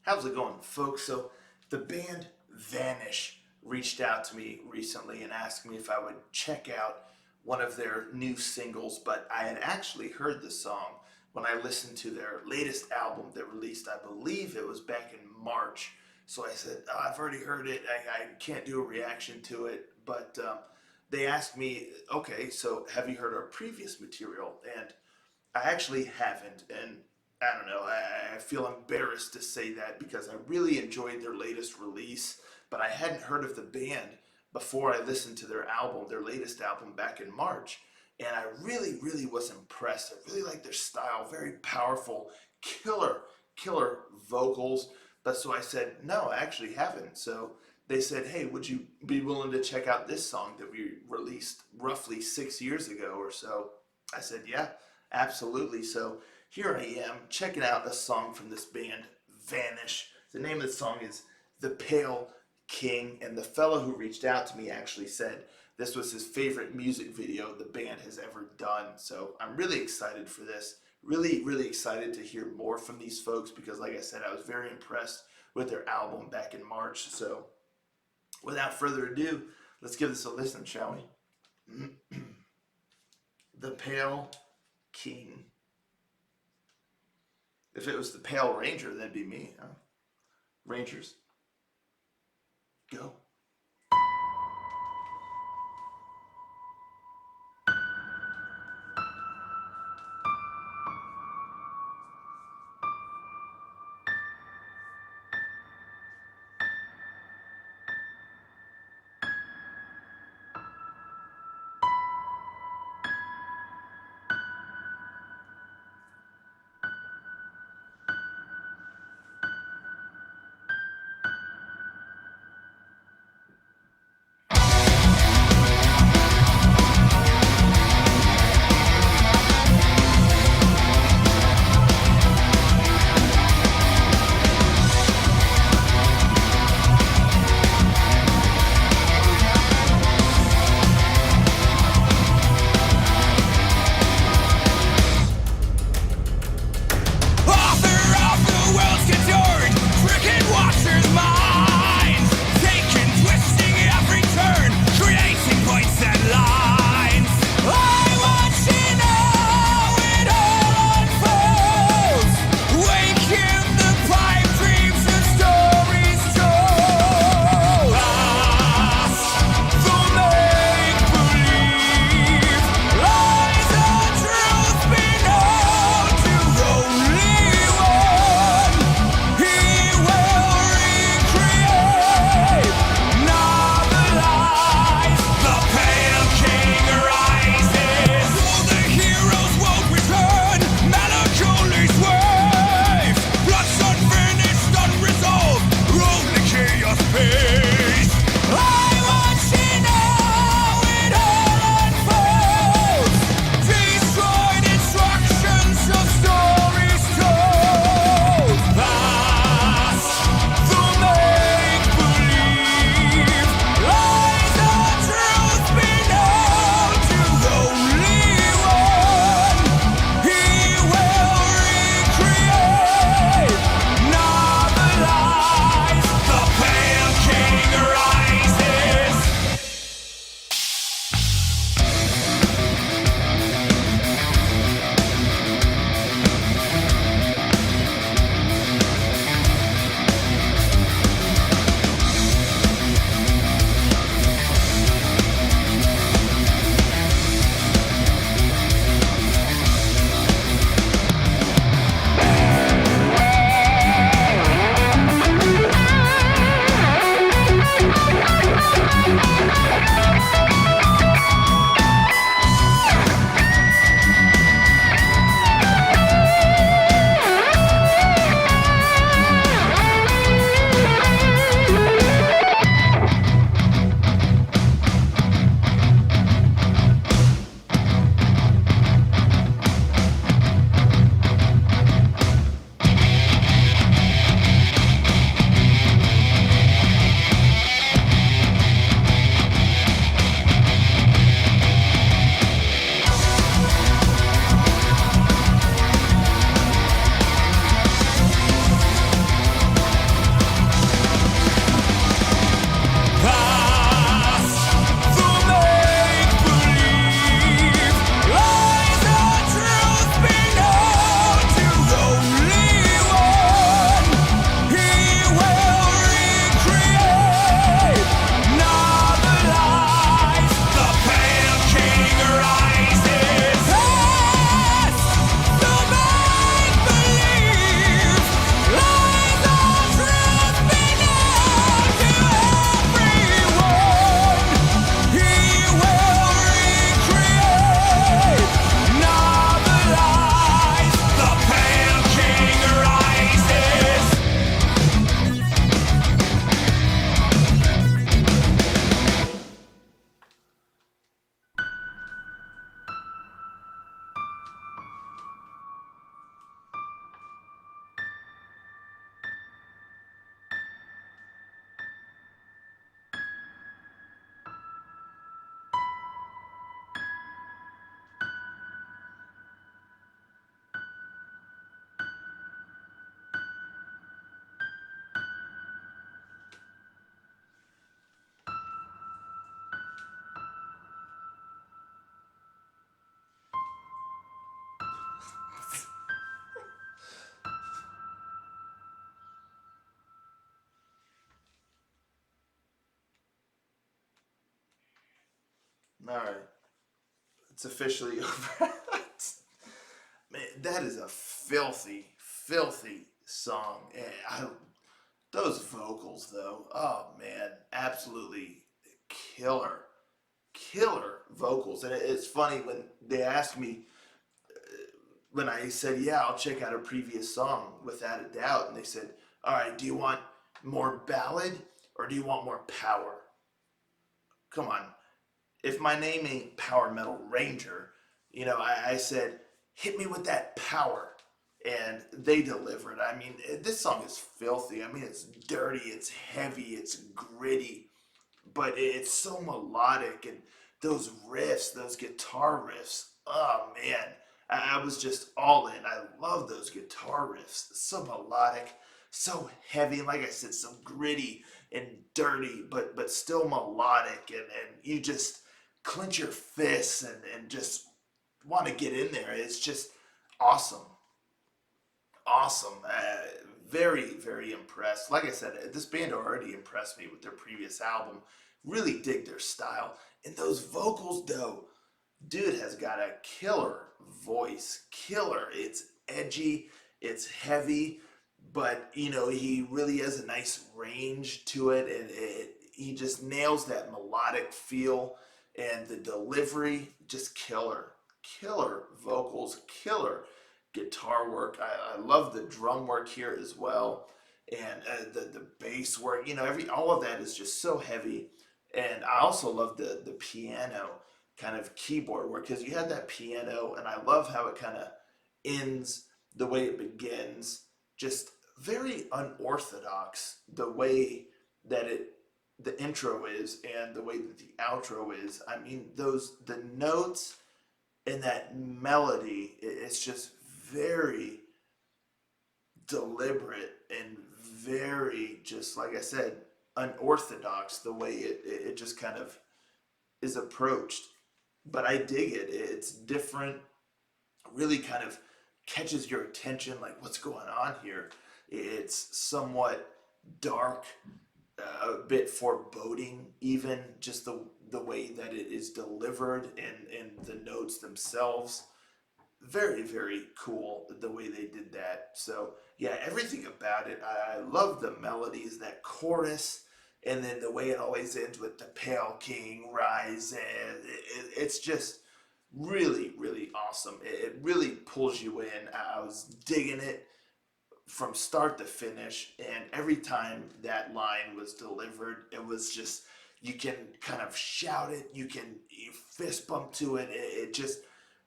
How's it going, folks? So, the band Vanish reached out to me recently and asked me if I would check out one of their new singles, but I had actually heard the song when I listened to their latest album that released, I believe it was back in March. So I said, oh, I've already heard it. I can't do a reaction to it. But they asked me, okay, so have you heard our previous material? And I actually haven't, and I don't know. I feel embarrassed to say that because I really enjoyed their latest release, but I hadn't heard of the band before I listened to their album, their latest album back in March, and I really was impressed. I really liked their style, very powerful, killer, killer vocals. But so I said, no, I actually haven't. So they said, hey, would you be willing to check out this song that we released roughly 6 years ago or so? I said, yeah, absolutely. So here I am checking out a song from this band, Vanish. The name of the song is The Pale King, and the fellow who reached out to me actually said this was his favorite music video the band has ever done. So I'm really excited for this. Really excited to hear more from these folks because, like I said, I was very impressed with their album back in March. So without further ado, let's give this a listen, shall we? The Pale King. If it was the Pale Ranger, that'd be me. Huh? Rangers, go. All right, it's officially over. Man, that is a filthy, filthy song. Those vocals, though, oh man, absolutely killer, killer vocals. And it's funny when they asked me, when I said, yeah, I'll check out a previous song without a doubt. And they said, all right, do you want more ballad or do you want more power? Come on. If my name ain't Power Metal Ranger, I said, hit me with that power. And they delivered. I mean, this song is filthy. I mean, it's dirty, it's heavy, it's gritty, but it's so melodic. And those riffs, those guitar riffs, oh man, I was just all in. I love those guitar riffs. So melodic, so heavy, and like I said, so gritty and dirty, but still melodic. And you just clench your fists and just want to get in there. It's just awesome. Awesome. Very, very impressed. Like I said, this band already impressed me with their previous album. Really dig their style. And those vocals, though, dude has got a killer voice. Killer. It's edgy, it's heavy, but he really has a nice range to it, and he just nails that melodic feel, and the delivery, just killer. Killer vocals, killer guitar work. I love the drum work here as well, and the bass work. Every all of that is just so heavy, and I also love the piano kind of keyboard work because you had that piano, and I love how it kind of ends the way it begins. Just very unorthodox the way that the intro is and the way that the outro is. I mean, the notes and that melody, it's just very deliberate and very, just like I said, unorthodox the way it just kind of is approached. But I dig it. It's different, really kind of catches your attention, like what's going on here. It's somewhat dark, a bit foreboding, even just the way that it is delivered and the notes themselves. Very, very cool the way they did that. So yeah, everything about it. I love the melodies, that chorus, and then the way it always ends with the Pale King rises. It's just really, really awesome. It really pulls you in. I was digging it from start to finish, and every time that line was delivered, it was just, you can kind of shout it, you fist bump to it. It just,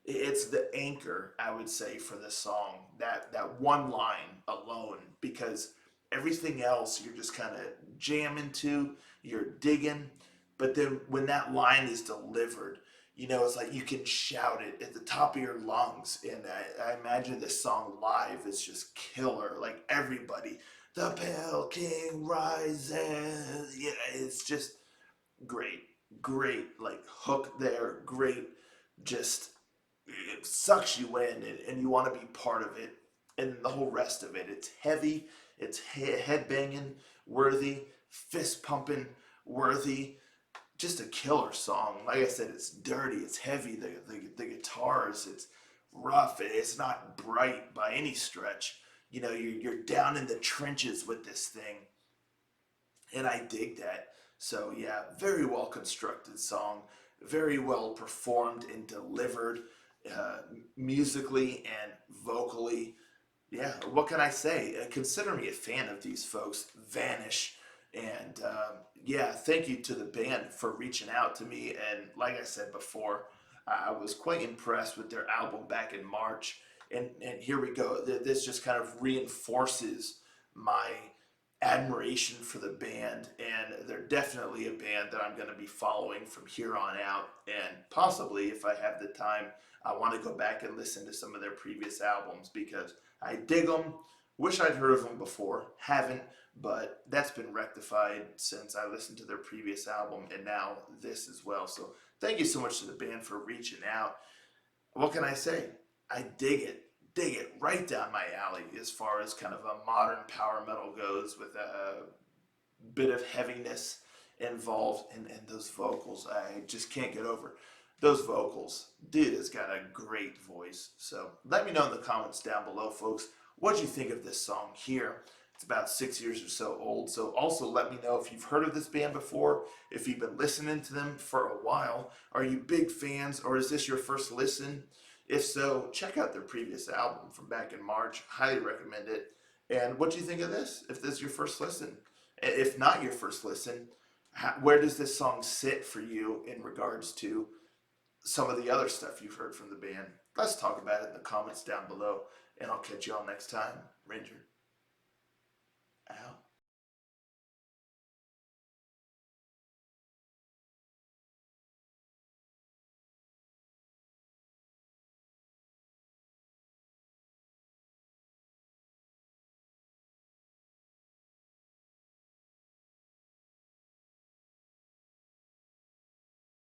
it's the anchor, I would say, for the song. That one line alone, because everything else you're just kind of jamming to, you're digging, but then when that line is delivered, it's like you can shout it at the top of your lungs. And I imagine this song live is just killer. Like everybody, the Pale King rises. Yeah, it's just great, great. Like hook there, great. Just it sucks you in, and you want to be part of it. And the whole rest of it, it's heavy, it's head banging worthy, fist pumping worthy, just a killer song. Like I said, it's dirty, it's heavy, the guitars, it's rough, it's not bright by any stretch. You're down in the trenches with this thing, and I dig that. So yeah, very well constructed song, very well performed and delivered, uh, musically and vocally. Yeah, what can I say? Consider me a fan of these folks, Vanish. And yeah, thank you to the band for reaching out to me. And like I said before, I was quite impressed with their album back in March. And here we go. This just kind of reinforces my admiration for the band. And they're definitely a band that I'm going to be following from here on out. And possibly, if I have the time, I want to go back and listen to some of their previous albums because I dig them. Wish I'd heard of them before. Haven't, but that's been rectified since I listened to their previous album and now this as well. So thank you so much to the band for reaching out. What can I say? I dig it. Dig it. Right down my alley as far as kind of a modern power metal goes, with a bit of heaviness involved in those vocals. I just can't get over. those vocals, dude has got a great voice. So let me know in the comments down below, folks, what you think of this song here. It's about 6 years or so old. So also let me know if you've heard of this band before, if you've been listening to them for a while. Are you big fans, or is this your first listen? If so, check out their previous album from back in March. Highly recommend it. And what do you think of this, if this is your first listen? If not your first listen, where does this song sit for you in regards to some of the other stuff you've heard from the band? Let's talk about it in the comments down below, and I'll catch you all next time. Ranger out.